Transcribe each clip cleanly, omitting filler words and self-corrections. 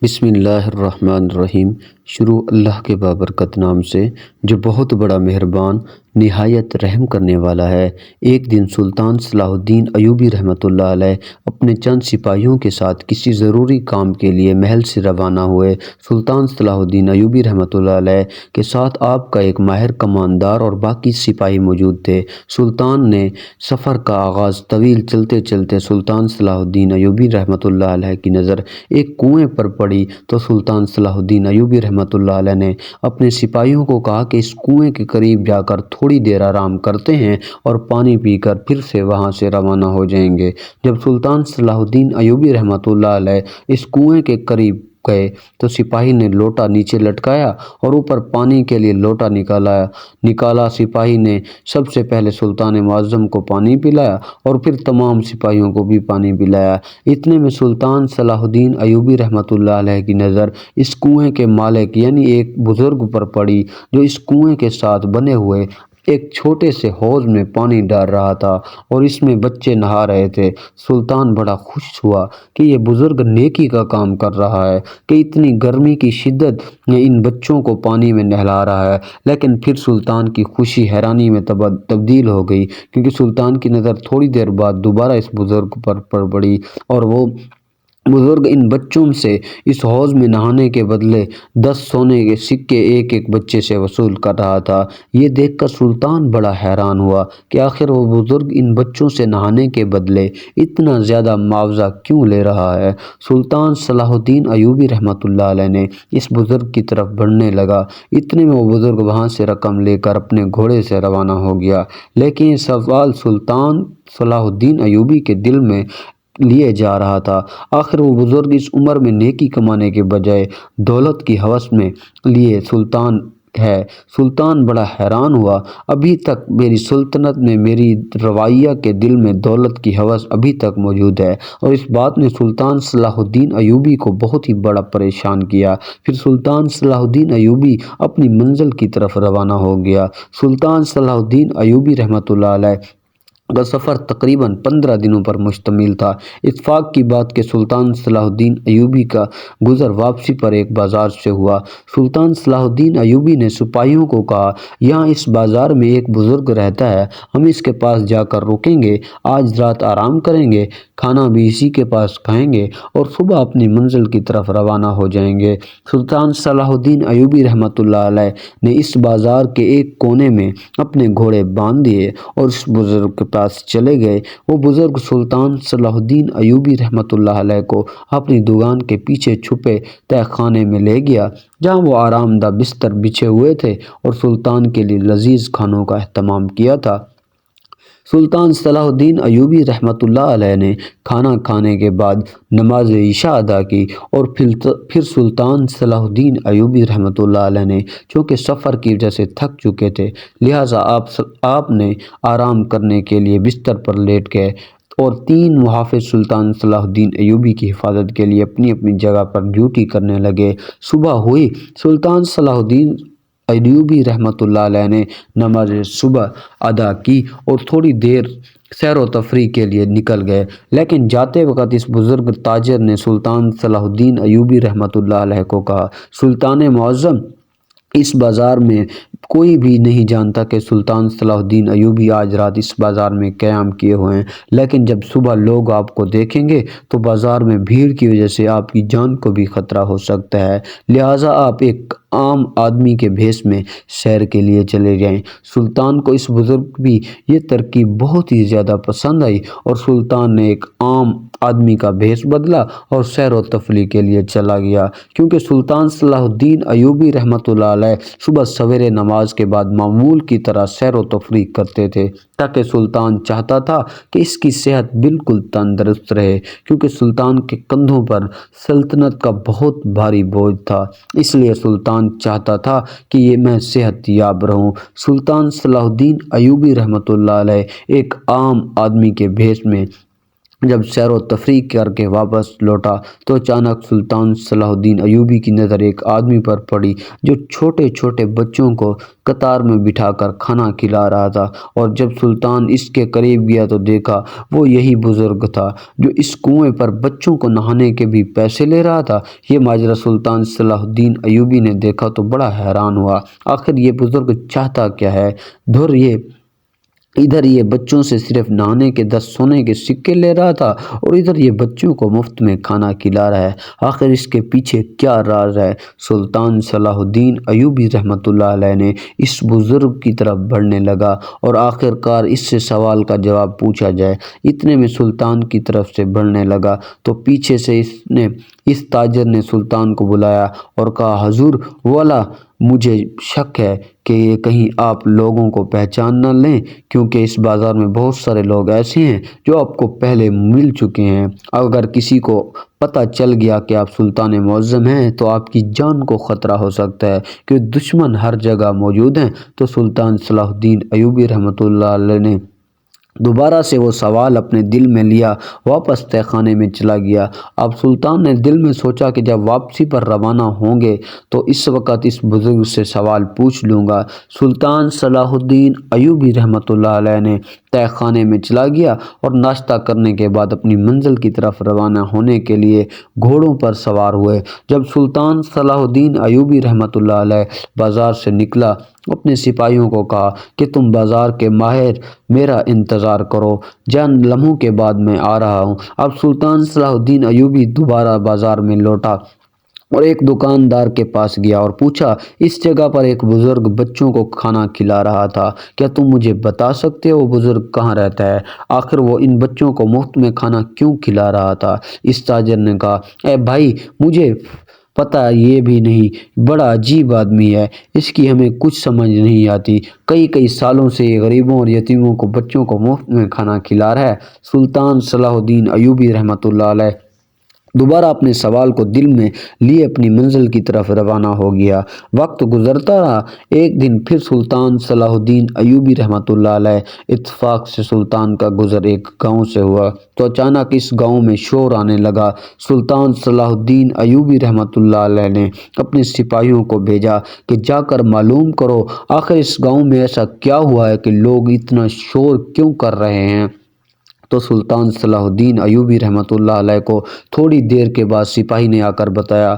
بسم اللہ الرحمن الرحیم۔ شروع اللہ کے بابرکت نام سے جو بہت بڑا مہربان نہایت رحم کرنے والا ہے۔ ایک دن سلطان صلاح الدین ایوبی رحمۃ اللہ علیہ اپنے چند سپاہیوں کے ساتھ کسی ضروری کام کے لیے محل سے روانہ ہوئے۔ سلطان صلاح الدین ایوبی رحمۃ اللہ علیہ کے ساتھ آپ کا ایک ماہر کماندار اور باقی سپاہی موجود تھے۔ سلطان نے سفر کا آغاز طویل چلتے چلتے سلطان صلاح الدین ایوبی رحمۃ اللہ علیہ کی نظر ایک کنویں پر پڑی تو سلطان صلاح الدین ایوبی رحمۃ اللہ علیہ نے اپنے سپاہیوں کو کہا کہ اس کنویں کے قریب جا کر تھوڑی دیر آرام کرتے ہیں اور پانی پی کر پھر سے وہاں سے روانہ ہو جائیں گے۔ جب سلطان صلاح الدین ایوبی رحمۃ اللہ علیہ اس کنویں کے قریب گئے تو سپاہی نے لوٹا نیچے لٹکایا اور اوپر پانی کے لیے لوٹا نکالا۔ سپاہی نے سب سے پہلے سلطان معظم کو پانی پلایا اور پھر تمام سپاہیوں کو بھی پانی پلایا۔ اتنے میں سلطان صلاح الدین ایوبی رحمۃ اللہ علیہ کی نظر اس کنویں کے مالک یعنی ایک بزرگ پر پڑی جو اس کنویں کے ساتھ بنے ہوئے ایک چھوٹے سے حوض میں پانی ڈال رہا تھا اور اس میں بچے نہا رہے تھے۔ سلطان بڑا خوش ہوا کہ یہ بزرگ نیکی کا کام کر رہا ہے کہ اتنی گرمی کی شدت میں ان بچوں کو پانی میں نہلا رہا ہے، لیکن پھر سلطان کی خوشی حیرانی میں تبدیل ہو گئی کیونکہ سلطان کی نظر تھوڑی دیر بعد دوبارہ اس بزرگ پر پڑی اور وہ بزرگ ان بچوں سے اس حوض میں نہانے کے بدلے 10 سونے کے سکے ایک ایک بچے سے وصول کر رہا تھا۔ یہ دیکھ کر سلطان بڑا حیران ہوا کہ آخر وہ بزرگ ان بچوں سے نہانے کے بدلے اتنا زیادہ معاوضہ کیوں لے رہا ہے۔ سلطان صلاح الدین ایوبی رحمۃ اللہ علیہ نے اس بزرگ کی طرف بڑھنے لگا۔ اتنے میں وہ بزرگ وہاں سے رقم لے کر اپنے گھوڑے سے روانہ ہو گیا، لیکن یہ سوال سلطان صلاح الدین ایوبی کے دل میں لیے جا رہا تھا، آخر وہ بزرگ اس عمر میں نیکی کمانے کے بجائے دولت کی ہوس میں لیے سلطان ہے۔ سلطان بڑا حیران ہوا، ابھی تک میری سلطنت میں میری رویہ کے دل میں دولت کی ہوس ابھی تک موجود ہے، اور اس بات نے سلطان صلاح الدین ایوبی کو بہت ہی بڑا پریشان کیا۔ پھر سلطان صلاح الدین ایوبی اپنی منزل کی طرف روانہ ہو گیا۔ سلطان صلاح الدین ایوبی رحمۃ اللہ علیہ کا سفر تقریباً 15 دنوں پر مشتمل تھا۔ اتفاق کی بات کہ سلطان صلاح الدین ایوبی کا گزر واپسی پر ایک بازار سے ہوا۔ سلطان صلاح الدین ایوبی نے سپاہیوں کو کہا، یہاں اس بازار میں ایک بزرگ رہتا ہے، ہم اس کے پاس جا کر رکیں گے، آج رات آرام کریں گے، کھانا بھی اسی کے پاس کھائیں گے اور صبح اپنی منزل کی طرف روانہ ہو جائیں گے۔ سلطان صلاح الدین ایوبی رحمۃ اللہ علیہ نے اس بازار کے ایک کونے میں اپنے گھوڑے باندھ دیے اور اس بزرگ کے پاس چلے گئے۔ وہ بزرگ سلطان صلاح الدین ایوبی رحمۃ اللہ علیہ کو اپنی دکان کے پیچھے چھپے تہہ خانے میں لے گیا جہاں وہ آرام دہ بستر بچھے ہوئے تھے اور سلطان کے لیے لذیذ کھانوں کا اہتمام کیا تھا۔ سلطان صلاح الدین ایوبی رحمۃ اللہ علیہ نے کھانا کھانے کے بعد نماز عشاء ادا کی اور پھر سلطان صلاح الدین ایوبی رحمۃ اللہ علیہ نے چونکہ سفر کی وجہ سے تھک چکے تھے لہٰذا آپ نے آرام کرنے کے لیے بستر پر لیٹ گئے اور 3 محافظ سلطان صلاح الدین ایوبی کی حفاظت کے لیے اپنی اپنی جگہ پر ڈیوٹی کرنے لگے۔ صبح ہوئی، سلطان صلاح الدین ایوبی رحمۃ اللہ علیہ نے نماز صبح ادا کی اور تھوڑی دیر سیر و تفریح کے لیے نکل گئے، لیکن جاتے وقت اس بزرگ تاجر نے سلطان صلاح الدین ایوبی رحمۃ اللہ علیہ کو کہا، سلطان معظم، اس بازار میں کوئی بھی نہیں جانتا کہ سلطان صلاح الدین ایوبی آج رات اس بازار میں قیام کیے ہوئے ہیں، لیکن جب صبح لوگ آپ کو دیکھیں گے تو بازار میں بھیڑ کی وجہ سے آپ کی جان کو بھی خطرہ ہو سکتا ہے، لہٰذا آپ ایک عام آدمی کے بھیس میں سیر کے لیے چلے جائیں۔ سلطان کو اس بزرگ کی یہ ترکیب بہت ہی زیادہ پسند آئی اور سلطان نے ایک عام آدمی کا بھیس بدلا اور سیر و تفریح کے لیے چلا گیا، کیونکہ سلطان صلاح الدین ایوبی رحمۃ اللہ علیہ صبح سویرے نماز کے بعد معمول کی طرح سیر و تفریح کرتے تھے تاکہ سلطان چاہتا تھا کہ اس کی صحت بالکل تندرست رہے، کیونکہ سلطان کے کندھوں پر سلطنت کا بہت بھاری بوجھ تھا، اس لیے سلطان چاہتا تھا کہ میں صحت یاب رہوں۔ سلطان صلاح الدین ایوبی رحمۃ اللہ علیہ ایک عام آدمی کے بھیس میں جب سیر و تفریح کر کے واپس لوٹا تو اچانک سلطان صلاح الدین ایوبی کی نظر ایک آدمی پر پڑی جو چھوٹے چھوٹے بچوں کو قطار میں بٹھا کر کھانا کھلا رہا تھا، اور جب سلطان اس کے قریب گیا تو دیکھا وہ یہی بزرگ تھا جو اس کنویں پر بچوں کو نہانے کے بھی پیسے لے رہا تھا۔ یہ ماجرا سلطان صلاح الدین ایوبی نے دیکھا تو بڑا حیران ہوا، آخر یہ بزرگ چاہتا کیا ہے؟ ادھر یہ بچوں سے صرف نہانے کے 10 سونے کے سکے لے رہا تھا، اور ادھر یہ بچوں کو مفت میں کھانا کھلا رہا ہے۔ آخر اس کے پیچھے کیا راز ہے؟ سلطان صلاح الدین ایوبی رحمۃ اللہ علیہ نے اس بزرگ کی طرف بڑھنے لگا اور آخر کار اس سے سوال کا جواب پوچھا جائے۔ اتنے میں سلطان کی طرف سے بڑھنے لگا تو پیچھے سے اس تاجر نے سلطان کو بلایا اور کہا، حضور والا، مجھے شک ہے کہ یہ کہیں آپ لوگوں کو پہچان نہ لیں، کیونکہ اس بازار میں بہت سارے لوگ ایسے ہیں جو آپ کو پہلے مل چکے ہیں۔ اگر کسی کو پتہ چل گیا کہ آپ سلطان معظم ہیں تو آپ کی جان کو خطرہ ہو سکتا ہے، کہ دشمن ہر جگہ موجود ہیں۔ تو سلطان صلاح الدین ایوبی رحمۃ اللہ علیہ نے دوبارہ سے وہ سوال اپنے دل میں لیا، واپس تہہ خانے میں چلا گیا۔ اب سلطان نے دل میں سوچا کہ جب واپسی پر روانہ ہوں گے تو اس وقت اس بزرگ سے سوال پوچھ لوں گا۔ سلطان صلاح الدین ایوبی رحمۃ اللہ علیہ نے تہہ خانے میں چلا گیا اور ناشتہ کرنے کے بعد اپنی منزل کی طرف روانہ ہونے کے لیے گھوڑوں پر سوار ہوئے۔ جب سلطان صلاح الدین ایوبی رحمۃ اللہ علیہ بازار سے نکلا، اپنے سپاہیوں کو کہا کہ تم بازار کے ماہر میرا انتظار کرو، چند لمحوں کے بعد میں آ رہا ہوں۔ اب سلطان صلاح الدین ایوبی دوبارہ بازار میں لوٹا اور ایک دکاندار کے پاس گیا اور پوچھا، اس جگہ پر ایک بزرگ بچوں کو کھانا کھلا رہا تھا، کیا تم مجھے بتا سکتے ہو وہ بزرگ کہاں رہتا ہے؟ آخر وہ ان بچوں کو مفت میں کھانا کیوں کھلا رہا تھا؟ اس تاجر نے کہا، اے بھائی، مجھے پتہ یہ بھی نہیں، بڑا عجیب آدمی ہے، اس کی ہمیں کچھ سمجھ نہیں آتی، کئی سالوں سے یہ غریبوں اور یتیموں کو بچوں کو مفت میں کھانا کھلا رہا ہے۔ سلطان صلاح الدین ایوبی رحمۃ اللہ علیہ دوبارہ اپنے سوال کو دل میں لیے اپنی منزل کی طرف روانہ ہو گیا۔ وقت گزرتا رہا۔ ایک دن پھر سلطان صلاح الدین ایوبی رحمۃ اللہ علیہ اتفاق سے سلطان کا گزر ایک گاؤں سے ہوا تو اچانک اس گاؤں میں شور آنے لگا۔ سلطان صلاح الدین ایوبی رحمۃ اللہ علیہ نے اپنے سپاہیوں کو بھیجا کہ جا کر معلوم کرو آخر اس گاؤں میں ایسا کیا ہوا ہے کہ لوگ اتنا شور کیوں کر رہے ہیں۔ تو سلطان صلاح الدین ایوبی رحمۃ اللہ علیہ کو تھوڑی دیر کے بعد سپاہی نے آ کر بتایا،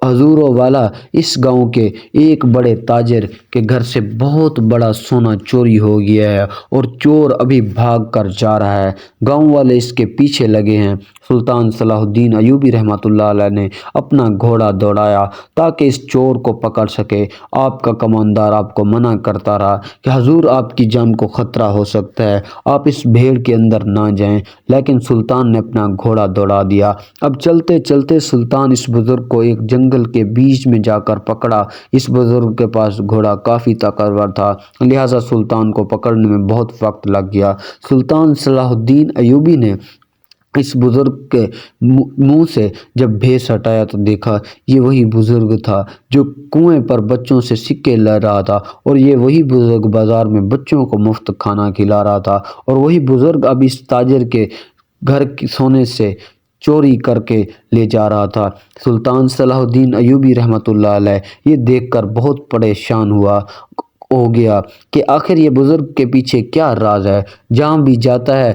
حضور والا، اس گاؤں کے ایک بڑے تاجر کے گھر سے بہت بڑا سونا چوری ہو گیا ہے اور چور ابھی بھاگ کر جا رہا ہے، گاؤں والے اس کے پیچھے لگے ہیں۔ سلطان صلاح الدین ایوبی رحمۃ اللہ علیہ نے اپنا گھوڑا دوڑایا تاکہ اس چور کو پکڑ سکے۔ آپ کا کماندار آپ کو منع کرتا رہا کہ حضور آپ کی جان کو خطرہ ہو سکتا ہے، آپ اس بھیڑ کے اندر نہ جائیں، لیکن سلطان نے اپنا گھوڑا دوڑا دیا۔ اب چلتے چلتے سلطان اس بزرگ کو ایک جنگل کے بیچ میں جا کر پکڑا۔ اس بزرگ کے پاس گھوڑا کافی طاقتور تھا، لہٰذا سلطان کو پکڑنے میں بہت وقت لگ گیا۔ سلطان صلاح الدین ایوبی نے اس بزرگ کے منہ سے جب بھیس ہٹایا تو دیکھا یہ وہی بزرگ تھا جو کنویں پر بچوں سے سکے لے رہا تھا، اور یہ وہی بزرگ بازار میں بچوں کو مفت کھانا کھلا رہا تھا، اور وہی بزرگ اب اس تاجر کے گھر کی سونے سے چوری کر کے لے جا رہا تھا۔ سلطان صلاح الدین ایوبی رحمۃ اللہ علیہ یہ دیکھ کر بہت پریشان ہو گیا کہ آخر یہ بزرگ کے پیچھے کیا راز ہے۔ جہاں بھی جاتا ہے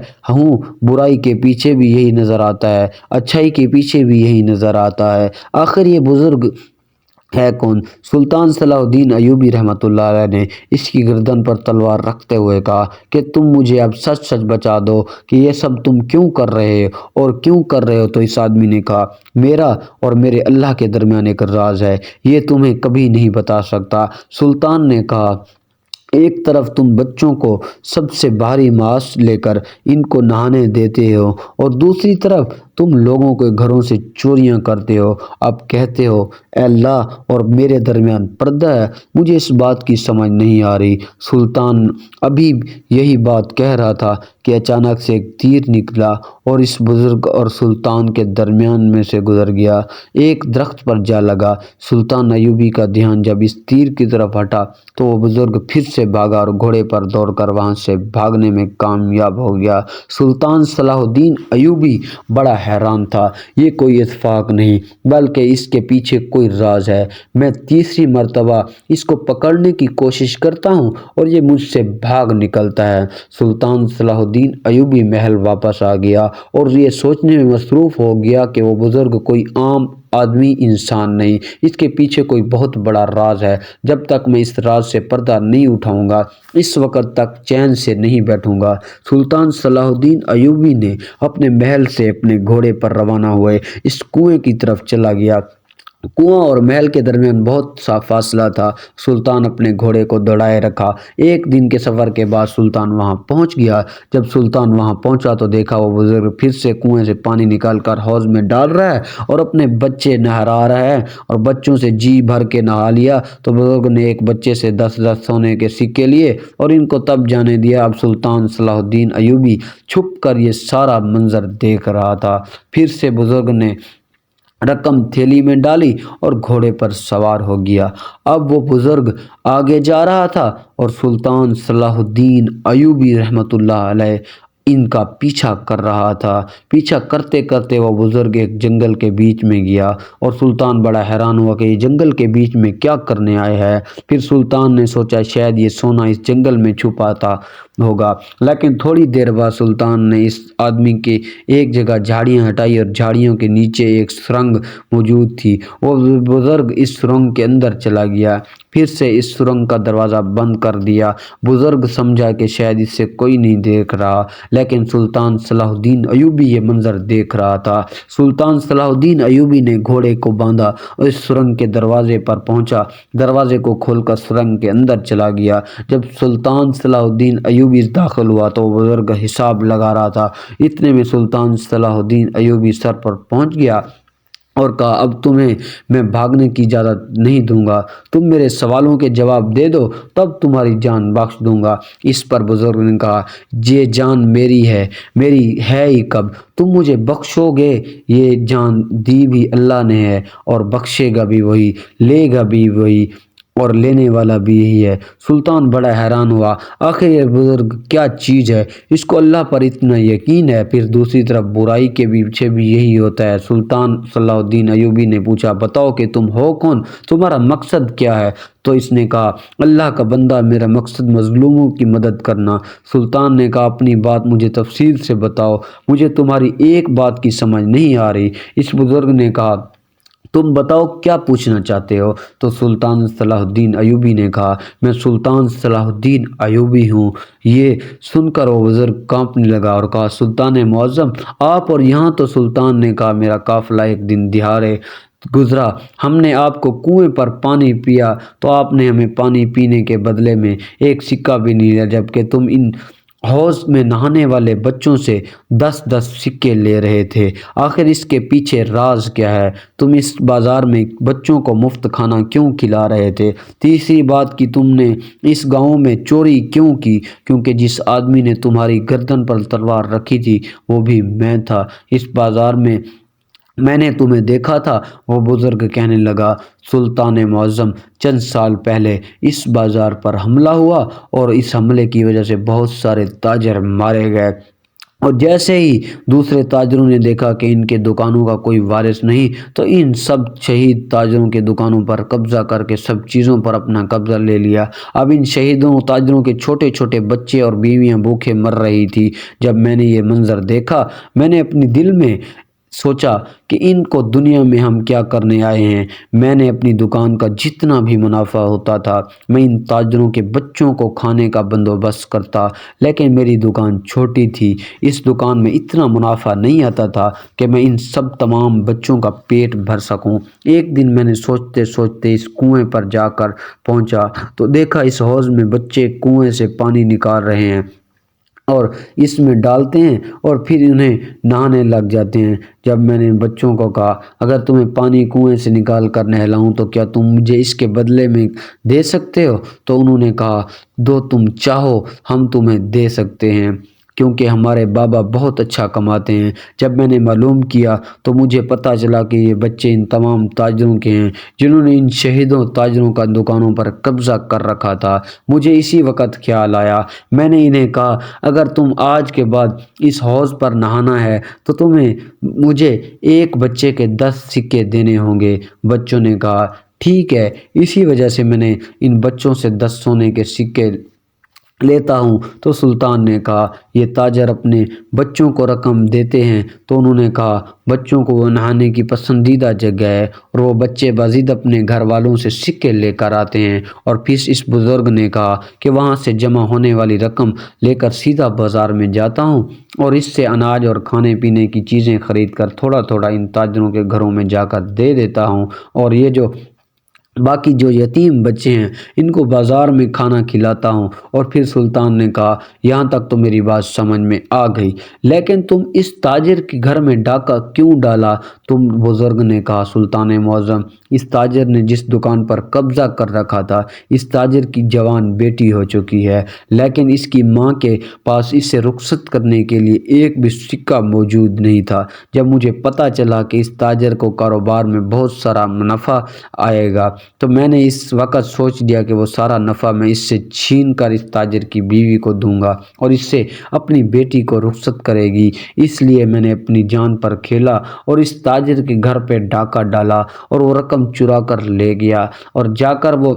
برائی کے پیچھے بھی یہی نظر آتا ہے، اچھائی کے پیچھے بھی یہی نظر آتا ہے، آخر یہ بزرگ ہے کون؟ سلطان صلاح الدین ایوبی رحمۃ اللہ علیہ نے اس کی گردن پر تلوار رکھتے ہوئے کہا کہ تم مجھے اب سچ سچ بتا دو کہ یہ سب تم کیوں کر رہے ہو اور کیوں کر رہے ہو۔ تو اس آدمی نے کہا، میرا اور میرے اللہ کے درمیان ایک راز ہے، یہ تمہیں کبھی نہیں بتا سکتا۔ سلطان نے کہا، ایک طرف تم بچوں کو سب سے بھاری معاش لے کر ان کو نہانے دیتے ہو اور دوسری طرف تم لوگوں کے گھروں سے چوریاں کرتے ہو، اب کہتے ہو اے اللہ اور میرے درمیان پردہ ہے۔ مجھے اس بات کی سمجھ نہیں آ رہی۔ سلطان ابھی یہی بات کہہ رہا تھا کہ اچانک سے ایک تیر نکلا اور اس بزرگ اور سلطان کے درمیان میں سے گزر گیا، ایک درخت پر جا لگا۔ سلطان ایوبی کا دھیان جب اس تیر کی طرف ہٹا تو وہ بزرگ پھر سے بھاگا اور گھوڑے پر دوڑ کر وہاں سے بھاگنے میں کامیاب ہو گیا۔ سلطان صلاح الدین ایوبی بڑا حیران تھا۔ یہ کوئی اتفاق نہیں بلکہ اس کے پیچھے کوئی راز ہے۔ میں تیسری مرتبہ اس کو پکڑنے کی کوشش کرتا ہوں اور یہ مجھ سے بھاگ نکلتا ہے۔ سلطان صلاح الدین ایوبی محل واپس آ گیا اور یہ سوچنے میں مصروف ہو گیا کہ وہ بزرگ کوئی عام آدمی انسان نہیں، اس کے پیچھے کوئی بہت بڑا راز ہے۔ جب تک میں اس راز سے پردہ نہیں اٹھاؤں گا اس وقت تک چین سے نہیں بیٹھوں گا۔ سلطان صلاح الدین ایوبی نے اپنے محل سے اپنے گھوڑے پر روانہ ہوئے اس کنویں کی طرف چلا گیا۔ کنواں اور محل کے درمیان بہت سا فاصلہ تھا۔ سلطان اپنے گھوڑے کو دوڑائے رکھا۔ ایک دن کے سفر کے بعد سلطان وہاں پہنچ گیا۔ جب سلطان وہاں پہنچا تو دیکھا وہ بزرگ پھر سے کنویں سے پانی نکال کر حوض میں ڈال رہا ہے اور اپنے بچے نہلا رہا ہے اور بچوں سے جی بھر کے نہا لیا تو بزرگ نے ایک بچے سے 10 سونے کے سکے لیے اور ان کو تب جانے دیا۔ اب سلطان صلاح الدین ایوبی چھپ کر یہ سارا منظر دیکھ رہا تھا۔ پھر سے بزرگ نے رقم تھیلی میں ڈالی اور گھوڑے پر سوار ہو گیا۔ اب وہ بزرگ آگے جا رہا تھا اور سلطان صلاح الدین ایوبی رحمۃ اللہ علیہ ان کا پیچھا کر رہا تھا۔ پیچھا کرتے کرتے وہ بزرگ ایک جنگل کے بیچ میں گیا اور سلطان بڑا حیران ہوا کہ یہ جنگل کے بیچ میں کیا کرنے آئے ہے۔ پھر سلطان نے سوچا شاید یہ سونا اس جنگل میں چھپا تھا ہوگا، لیکن تھوڑی دیر بعد سلطان نے اس آدمی کی ایک جگہ جھاڑیاں ہٹائی اور جھاڑیوں کے نیچے ایک سرنگ موجود تھی۔ وہ بزرگ اس سرنگ کے اندر چلا گیا، پھر سے اس سرنگ کا دروازہ بند کر دیا۔ بزرگ سمجھا کہ شاید اس سے کوئی نہیں دیکھ رہا، لیکن سلطان صلاح الدین ایوبی یہ منظر دیکھ رہا تھا۔ سلطان صلاح الدین ایوبی نے گھوڑے کو باندھا اور اس سرنگ کے دروازے پر پہنچا۔ دروازے کو کھول کر سرنگ کے اندر چلا گیا۔ جب سلطان صلاح الدین ایوبی داخل ہوا تو وہ بزرگ حساب لگا رہا تھا۔ اتنے میں سلطان صلاح الدین ایوبی سر پر پہنچ گیا اور کہا اب تمہیں میں بھاگنے کی اجازت نہیں دوں گا، تم میرے سوالوں کے جواب دے دو تب تمہاری جان بخش دوں گا۔ اس پر بزرگ نے کہا یہ جان میری ہے ہی کب، تم مجھے بخشو گے؟ یہ جان دی بھی اللہ نے ہے اور بخشے گا بھی وہی، لے گا بھی وہی اور لینے والا بھی یہی ہے۔ سلطان بڑا حیران ہوا، آخر یہ بزرگ کیا چیز ہے، اس کو اللہ پر اتنا یقین ہے، پھر دوسری طرف برائی کے پیچھے بھی یہی ہوتا ہے۔ سلطان صلاح الدین ایوبی نے پوچھا بتاؤ کہ تم ہو کون، تمہارا مقصد کیا ہے؟ تو اس نے کہا اللہ کا بندہ، میرا مقصد مظلوموں کی مدد کرنا۔ سلطان نے کہا اپنی بات مجھے تفصیل سے بتاؤ، مجھے تمہاری ایک بات کی سمجھ نہیں آ رہی۔ اس بزرگ نے کہا تم بتاؤ کیا پوچھنا چاہتے ہو؟ تو سلطان صلاح الدین ایوبی نے کہا میں سلطان صلاح الدین ایوبی ہوں۔ یہ سن کر وہ بزرگ کانپنے لگا اور کہا سلطان معظم آپ اور یہاں؟ تو سلطان نے کہا میرا قافلہ ایک دن دہاڑے گزرا، ہم نے آپ کو کنویں پر پانی پیا تو آپ نے ہمیں پانی پینے کے بدلے میں ایک سکہ بھی نہیں دیا، جبکہ تم ان حوض میں نہانے والے بچوں سے 10 سکے لے رہے تھے۔ آخر اس کے پیچھے راز کیا ہے؟ تم اس بازار میں بچوں کو مفت کھانا کیوں کھلا رہے تھے؟ تیسری بات کہ تم نے اس گاؤں میں چوری کیوں کی؟ کیونکہ جس آدمی نے تمہاری گردن پر تلوار رکھی تھی وہ بھی میں تھا، اس بازار میں نے تمہیں دیکھا تھا۔ وہ بزرگ کہنے لگا سلطان معظم چند سال پہلے اس بازار پر حملہ ہوا اور اس حملے کی وجہ سے بہت سارے تاجر مارے گئے، اور جیسے ہی دوسرے تاجروں نے دیکھا کہ ان کے دکانوں کا کوئی وارث نہیں تو ان سب شہید تاجروں کے دکانوں پر قبضہ کر کے سب چیزوں پر اپنا قبضہ لے لیا۔ اب ان شہیدوں تاجروں کے چھوٹے چھوٹے بچے اور بیویاں بھوکے مر رہی تھی۔ جب میں نے یہ منظر دیکھا میں نے اپنے دل میں سوچا کہ ان کو دنیا میں ہم کیا کرنے آئے ہیں۔ میں نے اپنی دکان کا جتنا بھی منافع ہوتا تھا میں ان تاجروں کے بچوں کو کھانے کا بندوبست کرتا، لیکن میری دکان چھوٹی تھی، اس دکان میں اتنا منافع نہیں آتا تھا کہ میں ان سب تمام بچوں کا پیٹ بھر سکوں۔ ایک دن میں نے سوچتے سوچتے اس کنویں پر جا کر پہنچا تو دیکھا اس حوض میں بچے کنویں سے پانی نکال رہے ہیں۔ اور اس میں ڈالتے ہیں اور پھر انہیں نہانے لگ جاتے ہیں۔ جب میں نے بچوں کو کہا اگر تمہیں پانی کنویں سے نکال کر نہلاؤں تو کیا تم مجھے اس کے بدلے میں دے سکتے ہو؟ تو انہوں نے کہا جو تم چاہو ہم تمہیں دے سکتے ہیں، کیونکہ ہمارے بابا بہت اچھا کماتے ہیں۔ جب میں نے معلوم کیا تو مجھے پتہ چلا کہ یہ بچے ان تمام تاجروں کے ہیں جنہوں نے ان شہیدوں تاجروں کا دکانوں پر قبضہ کر رکھا تھا۔ مجھے اسی وقت خیال آیا۔ میں نے انہیں کہا اگر تم آج کے بعد اس حوض پر نہانا ہے تو تمہیں مجھے ایک بچے کے 10 سکے دینے ہوں گے۔ بچوں نے کہا ٹھیک ہے۔ اسی وجہ سے میں نے ان بچوں سے 10 سونے کے سکے لیتا ہوں۔ تو سلطان نے کہا یہ تاجر اپنے بچوں کو رقم دیتے ہیں؟ تو انہوں نے کہا بچوں کو وہ نہانے کی پسندیدہ جگہ ہے اور وہ بچے باضابطہ اپنے گھر والوں سے سکے لے کر آتے ہیں۔ اور پھر اس بزرگ نے کہا کہ وہاں سے جمع ہونے والی رقم لے کر سیدھا بازار میں جاتا ہوں اور اس سے اناج اور کھانے پینے کی چیزیں خرید کر تھوڑا تھوڑا ان تاجروں کے گھروں میں جا کر دے دیتا ہوں، اور یہ جو باقی جو یتیم بچے ہیں ان کو بازار میں کھانا کھلاتا ہوں۔ اور پھر سلطان نے کہا یہاں تک تو میری بات سمجھ میں آ گئی، لیکن تم اس تاجر کے گھر میں ڈاکہ کیوں ڈالا؟ تم بزرگ نے کہا سلطان معظم، اس تاجر نے جس دکان پر قبضہ کر رکھا تھا اس تاجر کی جوان بیٹی ہو چکی ہے، لیکن اس کی ماں کے پاس اسے رخصت کرنے کے لیے ایک بھی سکہ موجود نہیں تھا۔ جب مجھے پتہ چلا کہ اس تاجر کو کاروبار میں بہت سارا منافع آئے گا تو میں نے اس وقت سوچ لیا کہ وہ سارا نفع میں اس سے چھین کر اس تاجر کی بیوی کو دوں گا اور اس سے اپنی بیٹی کو رخصت کرے گی۔ اس لیے میں نے اپنی جان پر کھیلا اور اس تاجر کے گھر پہ ڈاکہ ڈالا اور وہ رقم چرا کر لے گیا، اور جا کر وہ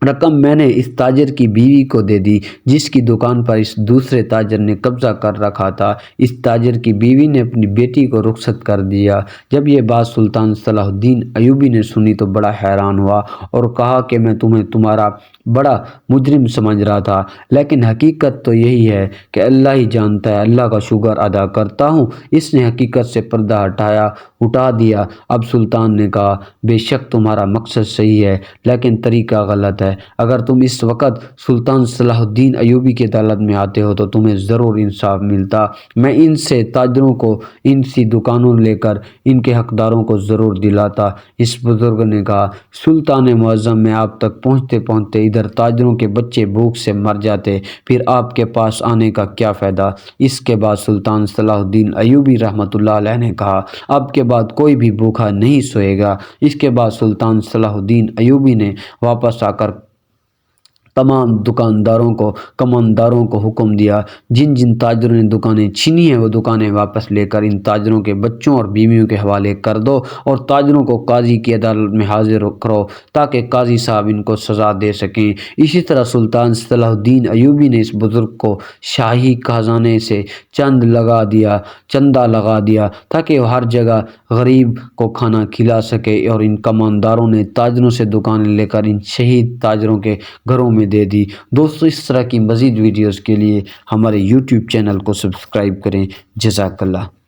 رقم میں نے اس تاجر کی بیوی کو دے دی جس کی دکان پر اس دوسرے تاجر نے قبضہ کر رکھا تھا۔ اس تاجر کی بیوی نے اپنی بیٹی کو رخصت کر دیا۔ جب یہ بات سلطان صلاح الدین ایوبی نے سنی تو بڑا حیران ہوا اور کہا کہ میں تمہیں تمہارا بڑا مجرم سمجھ رہا تھا، لیکن حقیقت تو یہی ہے کہ اللہ ہی جانتا ہے۔ اللہ کا شکر ادا کرتا ہوں اس نے حقیقت سے پردہ اٹھا دیا۔ اب سلطان نے کہا بے شک تمہارا مقصد صحیح ہے لیکن طریقہ غلط ہے۔ اگر تم اس وقت سلطان صلاح الدین ایوبی کی عدالت میں آتے ہو تو تمہیں ضرور انصاف ملتا۔ میں ان سے تاجروں کو ان سی دکانوں لے کر ان کے حقداروں کو ضرور دلاتا۔ اس بزرگ نے کہا سلطان معظم، میں آپ تک پہنچتے پہنچتے ادھر تاجروں کے بچے بھوک سے مر جاتے، پھر آپ کے پاس آنے کا کیا فائدہ؟ اس کے بعد سلطان صلاح الدین ایوبی رحمۃ اللہ علیہ نے کہا اب کے بعد کوئی بھی بھوکا نہیں سوئے گا۔ اس کے بعد سلطان صلاح الدین ایوبی نے واپس آ کر تمام دکانداروں کو کمانداروں کو حکم دیا جن جن تاجروں نے دکانیں چھینی ہیں وہ دکانیں واپس لے کر ان تاجروں کے بچوں اور بیویوں کے حوالے کر دو اور تاجروں کو قاضی کی عدالت میں حاضر کرو تاکہ قاضی صاحب ان کو سزا دے سکیں۔ اسی طرح سلطان صلاح الدین ایوبی نے اس بزرگ کو شاہی خزانے سے چندہ لگا دیا تاکہ وہ ہر جگہ غریب کو کھانا کھلا سکے، اور ان کمانداروں نے تاجروں سے دکانیں لے کر ان شہید تاجروں کے گھروں میں دے دی۔ دوستو اس طرح کی مزید ویڈیوز کے لیے ہمارے یوٹیوب چینل کو سبسکرائب کریں۔ جزاک اللہ۔